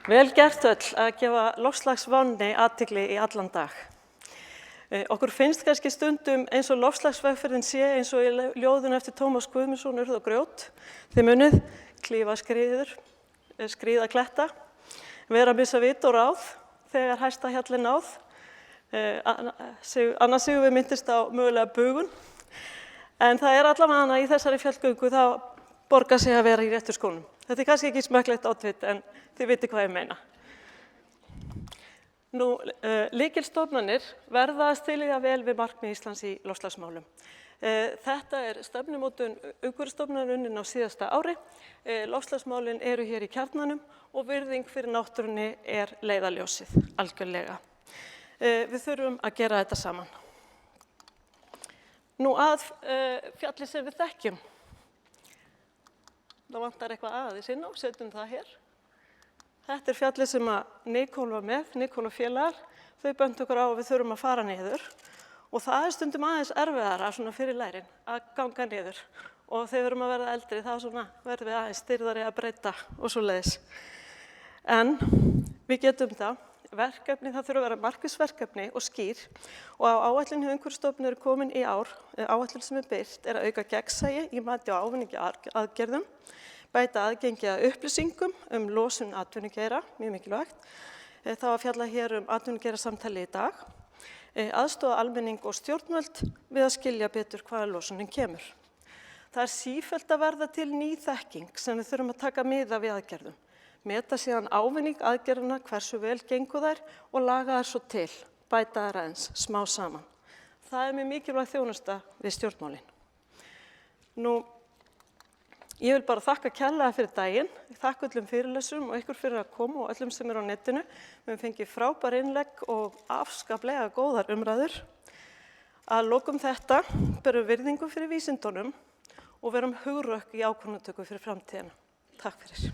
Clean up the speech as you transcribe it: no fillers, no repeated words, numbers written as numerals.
Vel gert öll að gefa loftslagsvánni athygli í allan dag. Okkur finnst kannski stundum eins og loftslagsvegferðin sé eins og í ljóðinu eftir Tómas Guðmundsson Urð og grjót. Þið munið, klífa skriður, skríða kletta, vera að missa vit og ráð þegar hæsta hjallinn náð. Annars sigum við myndist á mögulega bugun. En það er allavega í þessari fjallgöngu þá borgar sig að vera í réttu skónum. Þetta er kannski ekki smekklegt átfit en þið vitið hvað ég meina. Lykilstofnanir verða að styðja vel við markmið Íslands í loftslagsmálum. Þetta er stefnumótun Umhverfisstofnunar unnin á síðasta ári. Loftslagsmálin eru hér í kjarnanum og virðing fyrir náttúrunni er leiðarljósið, algjörlega. Við þurfum að gera þetta saman. Nú að fjalli sem við þekkjum. Það vantar eitthvað aðeins inn á, setjum það hér. Þetta er fjallið sem Nicole var með, Nicole og félagar. Þau böndu okkur á að við þurfum að fara niður. Og það er stundum aðeins erfiðara svona fyrir lærin að ganga niður. Og þegar við erum að verða eldri þá verðum við aðeins styrðari að breyta og svoleiðis. En við getum það. Verkefni, það þurfa að vera markvisverkefni og skýr og á áætlun hjá Umhverfisstofnun er komin í ár, áætlun sem er birt er að auka gegnsæi í mati á ávinningi aðgerðum, bæta aðgengi að upplýsingum losun atvinnugeira, mjög mikilvægt, þá að fjalla hér atvinnugeirasamtali í dag, aðstoða almenning og stjórnvöld við að skilja betur hvaða losunin kemur. Það er sífellt að verða til ný þekking sem við þurfum að taka mið af við aðgerðum. Meta síðan ávinning aðgerðina hversu vel gengur þær og laga þær svo til, bæta þær aðeins, smá saman. Það er mjög mikilvæg þjónusta við stjórnmálin. Ég vil bara þakka kærlega fyrir daginn, þakka öllum fyrirlesurum og ykkur fyrir að koma og öllum sem eru á netinu. Við höfum fengið frábær innlegg og afskaplega góðar umræður. Að lokum þetta berum virðingu fyrir vísindunum og verum hugrökk í ákvörðunartöku fyrir framtíðina. Takk fyrir.